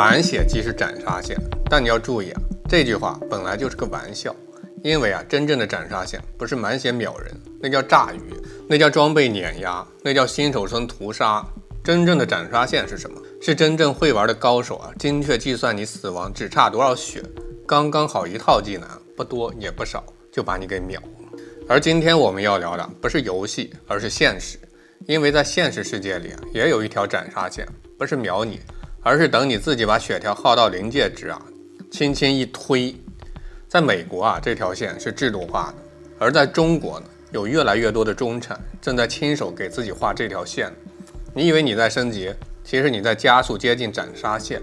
满血即是斩杀线，但你要注意啊，这句话本来就是个玩笑，因为啊，真正的斩杀线不是满血秒人，那叫炸鱼，那叫装备碾压，那叫新手村屠杀。真正的斩杀线是什么？是真正会玩的高手啊，精确计算你死亡只差多少血，刚刚好一套技能，不多也不少，就把你给秒了。而今天我们要聊的不是游戏，而是现实，因为在现实世界里啊，也有一条斩杀线，不是秒你，而是等你自己把血条耗到临界值啊，轻轻一推。在美国啊，这条线是制度化的，而在中国呢，有越来越多的中产正在亲手给自己画这条线。你以为你在升级，其实你在加速接近斩杀线。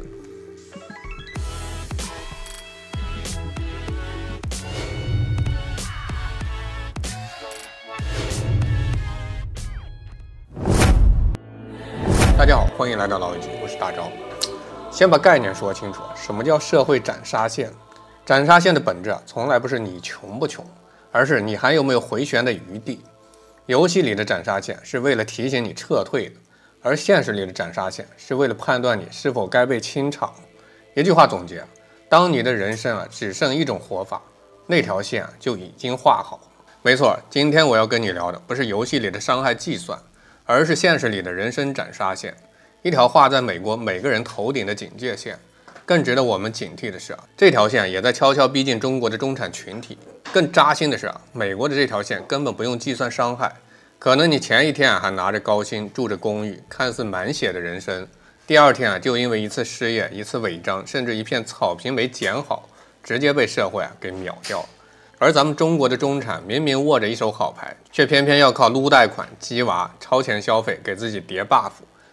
大家好，欢迎来到老友记，我是大钊。先把概念说清楚，什么叫社会斩杀线？斩杀线的本质从来不是你穷不穷，而是你还有没有回旋的余地。游戏里的斩杀线是为了提醒你撤退的，而现实里的斩杀线是为了判断你是否该被清场。一句话总结，当你的人生只剩一种活法，那条线就已经画好了。没错，今天我要跟你聊的不是游戏里的伤害计算，而是现实里的人生斩杀线，一条画在美国每个人头顶的警戒线。更值得我们警惕的是这条线也在悄悄逼近中国的中产群体。更扎心的是美国的这条线根本不用计算伤害，可能你前一天还拿着高薪，住着公寓，看似满血的人生，第二天就因为一次失业，一次违章，甚至一片草坪没剪好，直接被社会给秒掉了。而咱们中国的中产明明握着一手好牌，却偏偏要靠撸贷款、鸡娃、超前消费给自己叠 buff，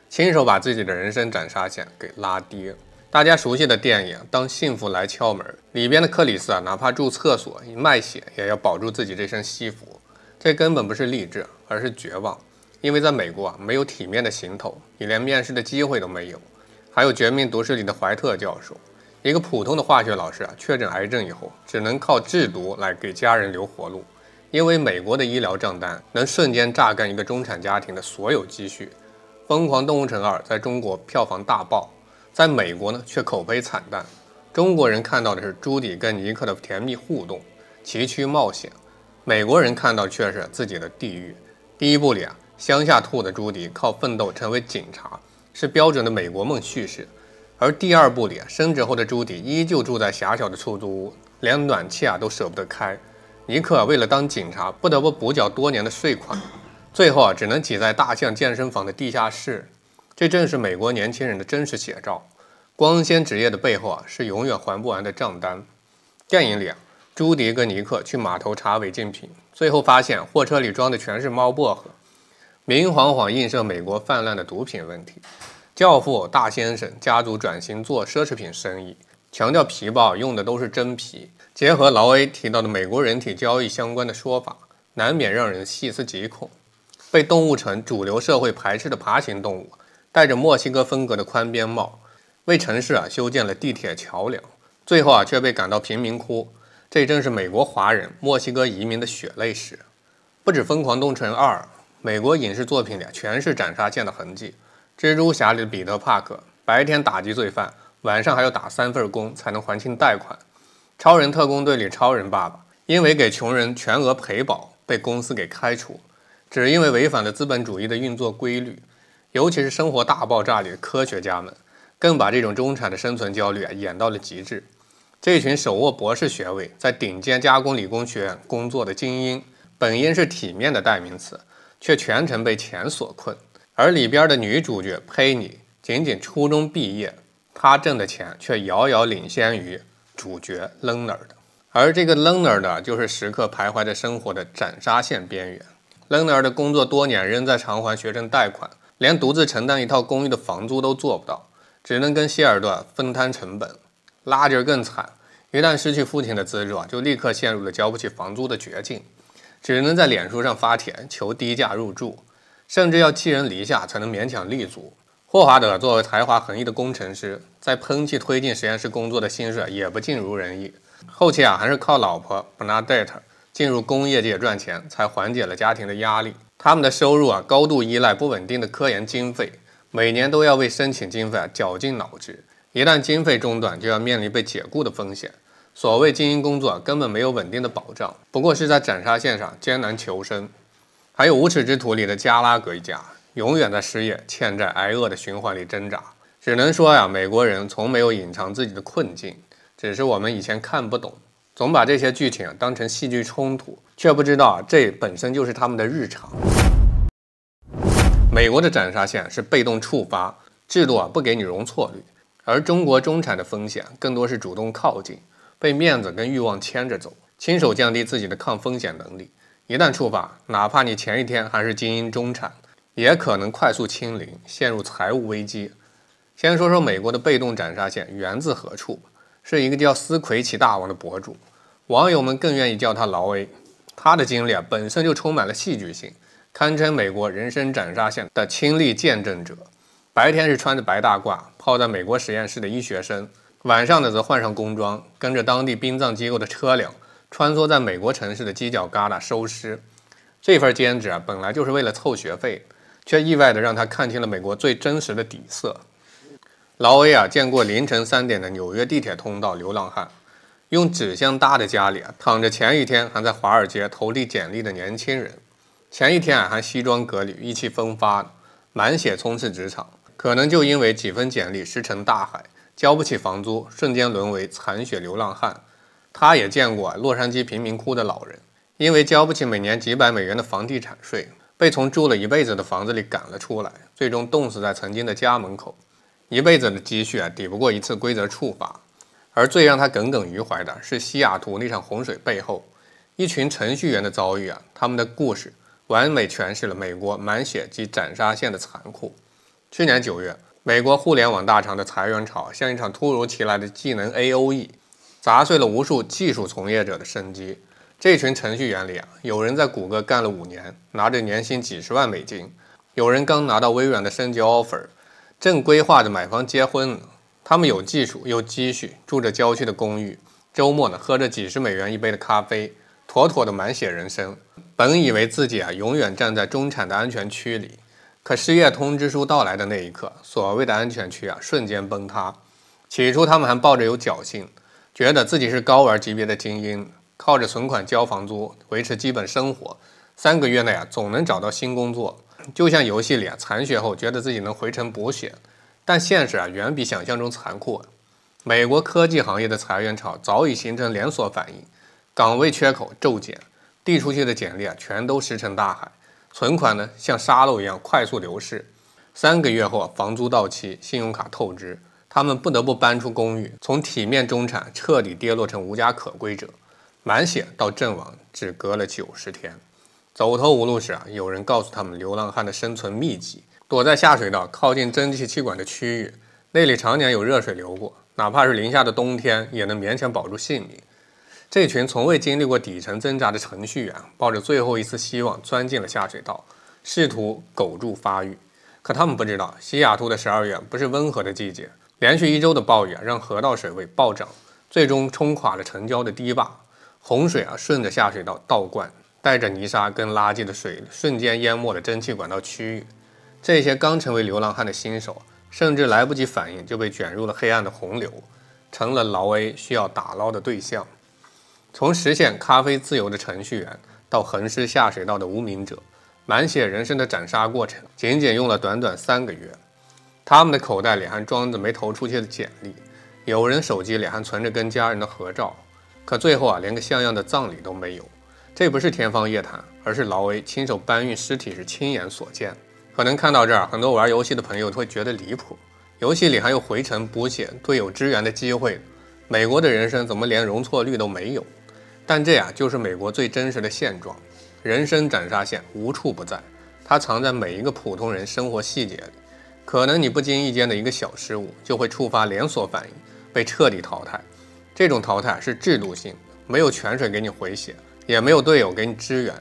亲手把自己的人生斩杀线给拉低了。大家熟悉的电影《当幸福来敲门》里边的克里斯哪怕住厕所卖血也要保住自己这身西服，这根本不是励志，而是绝望。因为在美国没有体面的行头，你连面试的机会都没有。还有《绝命毒师》里的怀特教授，一个普通的化学老师确诊癌症以后，只能靠制毒来给家人留活路。因为美国的医疗账单能瞬间榨干一个中产家庭的所有积蓄。《疯狂动物城2》在中国票房大爆，在美国呢却口碑惨淡。中国人看到的是朱迪跟尼克的甜蜜互动、崎岖冒险，美国人看到却是自己的地狱。第一部里乡下兔的朱迪靠奋斗成为警察，是标准的美国梦叙事。而第二部里升职后的朱迪依旧住在狭小的出租屋，连暖气都舍不得开。尼克为了当警察不得不补缴多年的税款，最后只能挤在大象健身房的地下室。这正是美国年轻人的真实写照。光鲜职业的背后是永远还不完的账单。电影里朱迪跟尼克去码头查违禁品，最后发现货车里装的全是猫薄荷，明晃晃映射美国泛滥的毒品问题。教父大先生家族转型做奢侈品生意，强调皮包用的都是真皮，结合劳 A 提到的美国人体交易相关的说法，难免让人细思极恐。被动物城主流社会排斥的爬行动物，戴着墨西哥风格的宽边帽，为城市修建了地铁桥梁，最后却被赶到贫民窟。这正是美国华人、墨西哥移民的血泪史。不止《疯狂动物城2》，美国影视作品里全是斩杀线的痕迹。蜘蛛侠里的彼得·帕克白天打击罪犯，晚上还要打3份工才能还清贷款。超人特工队里超人爸爸因为给穷人全额赔保被公司给开除，只因为违反了资本主义的运作规律。尤其是《生活大爆炸》里的科学家们更把这种中产的生存焦虑演到了极致。这群手握博士学位在顶尖加工理工学院工作的精英，本应是体面的代名词，却全程被钱所困。而里边的女主角佩妮仅仅初中毕业，她挣的钱却遥遥领先于主角 Leonard。 而这个 Leonard 就是时刻徘徊着生活的斩杀线边缘。 Leonard 工作多年仍在偿还学生贷款，连独自承担一套公寓的房租都做不到，只能跟希尔顿分摊成本。拉吉尔更惨，一旦失去父亲的资助就立刻陷入了交不起房租的绝境，只能在脸书上发帖求低价入住，甚至要寄人篱下才能勉强立足。霍华德作为才华横溢的工程师，在喷气推进实验室工作的薪水也不尽如人意，后期还是靠老婆 Bernadette 进入工业界赚钱，才缓解了家庭的压力。他们的收入高度依赖不稳定的科研经费，每年都要为申请经费绞尽脑汁，一旦经费中断，就要面临被解雇的风险。所谓精英工作根本没有稳定的保障，不过是在斩杀线上艰难求生。还有无耻之徒里的加拉格一家，永远在失业、欠债、挨饿的循环里挣扎。只能说呀，美国人从没有隐藏自己的困境，只是我们以前看不懂，总把这些剧情当成戏剧冲突，却不知道这本身就是他们的日常。美国的斩杀线是被动触发，制度不给你容错率，而中国中产的风险更多是主动靠近，被面子跟欲望牵着走，亲手降低自己的抗风险能力。一旦触发，哪怕你前一天还是精英中产，也可能快速清零，陷入财务危机。先说说美国的被动斩杀线源自何处，是一个叫斯奎奇大王的博主，网友们更愿意叫他劳 A。他的经历本身就充满了戏剧性，堪称美国人生斩杀线的亲历见证者。白天是穿着白大褂泡在美国实验室的医学生，晚上呢则换上工装，跟着当地殡葬机构的车辆穿梭在美国城市的犄角旮旯收尸。这份兼职本来就是为了凑学费，却意外地让他看清了美国最真实的底色。劳 A 见过凌晨3点的纽约地铁通道流浪汉，用纸箱搭的家里躺着前一天还在华尔街投递简历的年轻人，前一天还西装革履意气风发，满血冲刺职场，可能就因为几份简历石沉大海，交不起房租，瞬间沦为残血流浪汉。他也见过洛杉矶贫民窟的老人，因为交不起每年几百美元的房地产税，被从住了一辈子的房子里赶了出来，最终冻死在曾经的家门口。一辈子的积蓄抵不过一次规则触发。而最让他耿耿于怀的是西雅图那场洪水背后一群程序员的遭遇他们的故事完美诠释了美国满血及斩杀线的残酷。去年9月，美国互联网大厂的裁员潮像一场突如其来的技能 AOE， 砸碎了无数技术从业者的生机。这群程序员里有人在谷歌干了5年，拿着年薪几十万美金；有人刚拿到微软的升级 offer， 正规划着买房结婚呢。他们有技术，有积蓄，住着郊区的公寓，周末呢喝着几十美元一杯的咖啡，妥妥的满血人生。本以为自己永远站在中产的安全区里，可失业通知书到来的那一刻，所谓的安全区瞬间崩塌。起初他们还抱着有侥幸，觉得自己是高玩级别的精英，靠着存款交房租维持基本生活，3个月内总能找到新工作。就像游戏里残血后觉得自己能回城补血，但现实远比想象中残酷。美国科技行业的裁员潮早已形成连锁反应，岗位缺口骤减，递出去的简历全都石沉大海，存款呢像沙漏一样快速流逝。3个月后房租到期，信用卡透支，他们不得不搬出公寓，从体面中产彻底跌落成无家可归者。满血到阵亡只隔了90天。走投无路时有人告诉他们流浪汉的生存秘籍，躲在下水道靠近蒸汽气管的区域，那里常年有热水流过，哪怕是零下的冬天也能勉强保住性命。这群从未经历过底层挣扎的程序员抱着最后一丝希望钻进了下水道，试图苟住发育。可他们不知道，西雅图的12月不是温和的季节，连续1周的暴雨让河道水位暴涨，最终冲垮了城郊的堤坝。洪水顺着下水道倒灌，带着泥沙跟垃圾的水瞬间淹没了蒸汽管道区域。这些刚成为流浪汉的新手，甚至来不及反应就被卷入了黑暗的洪流，成了劳 A 需要打捞的对象。从实现咖啡自由的程序员到横尸下水道的无名者，满血人生的斩杀过程仅仅用了短短3个月。他们的口袋里还装着没投出去的简历，有人手机里还存着跟家人的合照，可最后连个像样的葬礼都没有。这不是天方夜谭，而是劳 A 亲手搬运尸体时亲眼所见。可能看到这儿，很多玩游戏的朋友会觉得离谱，游戏里还有回城补血、队友支援的机会，美国的人生怎么连容错率都没有？但这就是美国最真实的现状。人生斩杀线无处不在，它藏在每一个普通人生活细节里。可能你不经意间的一个小失误，就会触发连锁反应，被彻底淘汰。这种淘汰是制度性的，没有泉水给你回血，也没有队友给你支援，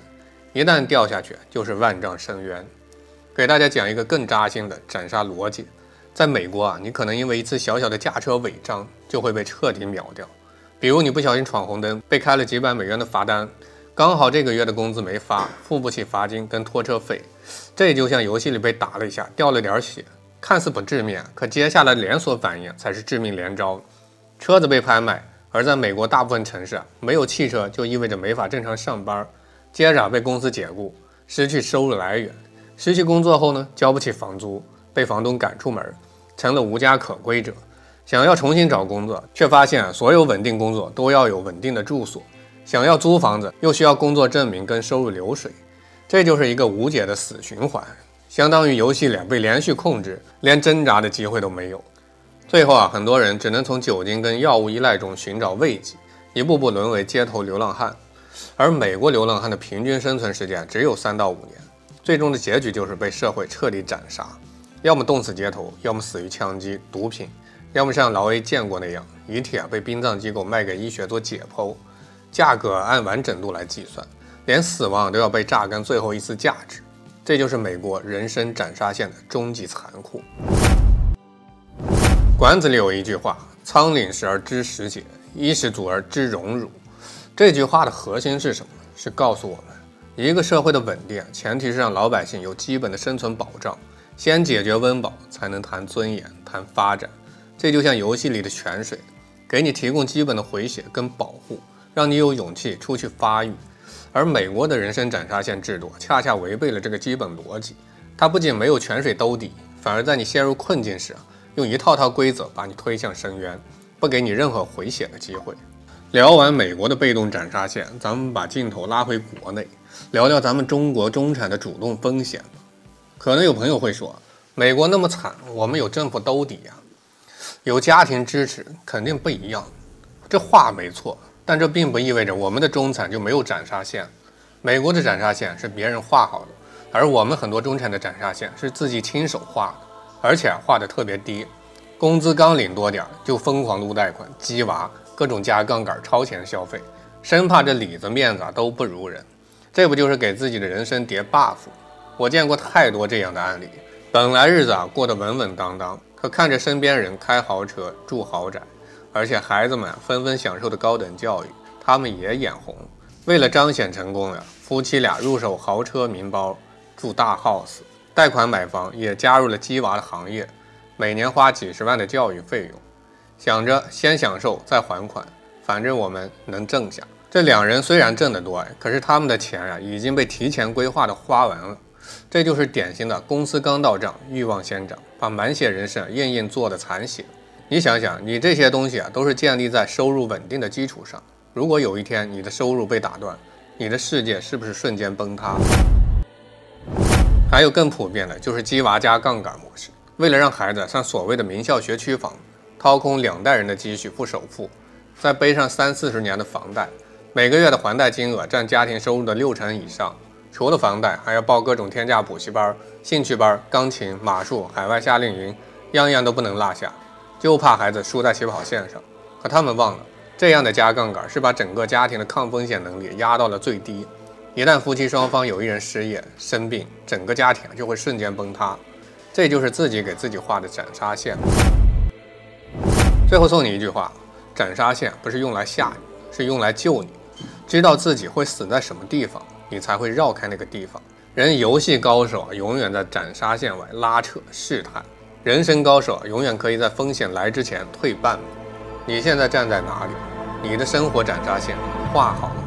一旦掉下去就是万丈深渊。给大家讲一个更扎心的斩杀逻辑。在美国你可能因为一次小小的驾车违章就会被彻底秒掉。比如你不小心闯红灯，被开了几百美元的罚单，刚好这个月的工资没发，付不起罚金跟拖车费。这就像游戏里被打了一下，掉了点血，看似不致命，可接下来连锁反应才是致命连招。车子被拍卖，而在美国大部分城市没有汽车就意味着没法正常上班，接着被公司解雇，失去收入来源，失去工作后呢，交不起房租，被房东赶出门，成了无家可归者。想要重新找工作，却发现所有稳定工作都要有稳定的住所，想要租房子又需要工作证明跟收入流水，这就是一个无解的死循环，相当于游戏里被连续控制，连挣扎的机会都没有。最后很多人只能从酒精跟药物依赖中寻找慰藉，一步步沦为街头流浪汉。而美国流浪汉的平均生存时间只有3到5年，最终的结局就是被社会彻底斩杀，要么冻死街头，要么死于枪击、毒品，要么像老 A 见过那样，遗体被殡葬机构卖给医学做解剖，价格按完整度来计算，连死亡都要被榨干最后一丝价值。这就是美国人生斩杀线的终极残酷。管子里有一句话：仓廪实而知时节，衣食足而知荣辱。这句话的核心是什么？是告诉我们，一个社会的稳定，前提是让老百姓有基本的生存保障，先解决温饱，才能谈尊严，谈发展。这就像游戏里的泉水，给你提供基本的回血跟保护，让你有勇气出去发育。而美国的人生斩杀线制度恰恰违背了这个基本逻辑，它不仅没有泉水兜底，反而在你陷入困境时用一套套规则把你推向深渊，不给你任何回血的机会。聊完美国的被动斩杀线，咱们把镜头拉回国内，聊聊咱们中国中产的主动风险。可能有朋友会说，美国那么惨，我们有政府兜底呀，有家庭支持，肯定不一样。这话没错，但这并不意味着我们的中产就没有斩杀线。美国的斩杀线是别人画好的，而我们很多中产的斩杀线是自己亲手画的，而且画的特别低，工资刚领多点就疯狂撸贷款、鸡娃，各种加杠杆、超前消费，生怕这里子面子都不如人。这不就是给自己的人生叠 buff？ 我见过太多这样的案例，本来日子过得稳稳当当，可看着身边人开豪车、住豪宅，而且孩子们纷纷享受的高等教育，他们也眼红。为了彰显成功夫妻俩入手豪车名包，住大 house， 贷款买房，也加入了鸡娃的行业，每年花几十万的教育费用，想着先享受再还款，反正我们能挣下。这两人虽然挣得多，可是他们的钱已经被提前规划的花完了。这就是典型的公司刚到账，欲望先涨，把满血人生硬硬做的残血。你想想，你这些东西都是建立在收入稳定的基础上，如果有一天你的收入被打断，你的世界是不是瞬间崩塌？还有更普遍的就是鸡娃加杠杆模式，为了让孩子上所谓的名校学区房，掏空2代人的积蓄付首付，再背上30-40年的房贷，每个月的还贷金额占家庭收入的60%以上。除了房贷，还要报各种天价补习班、兴趣班、钢琴、马术、海外夏令营，样样都不能落下，就怕孩子输在起跑线上。可他们忘了，这样的加杠杆是把整个家庭的抗风险能力压到了最低。一旦夫妻双方有一人失业、生病，整个家庭就会瞬间崩塌。这就是自己给自己画的斩杀线。最后送你一句话：斩杀线不是用来吓你，是用来救你。知道自己会死在什么地方，你才会绕开那个地方。人游戏高手永远在斩杀线外拉扯试探，人生高手永远可以在风险来之前退半步。你现在站在哪里？你的生活斩杀线画好了。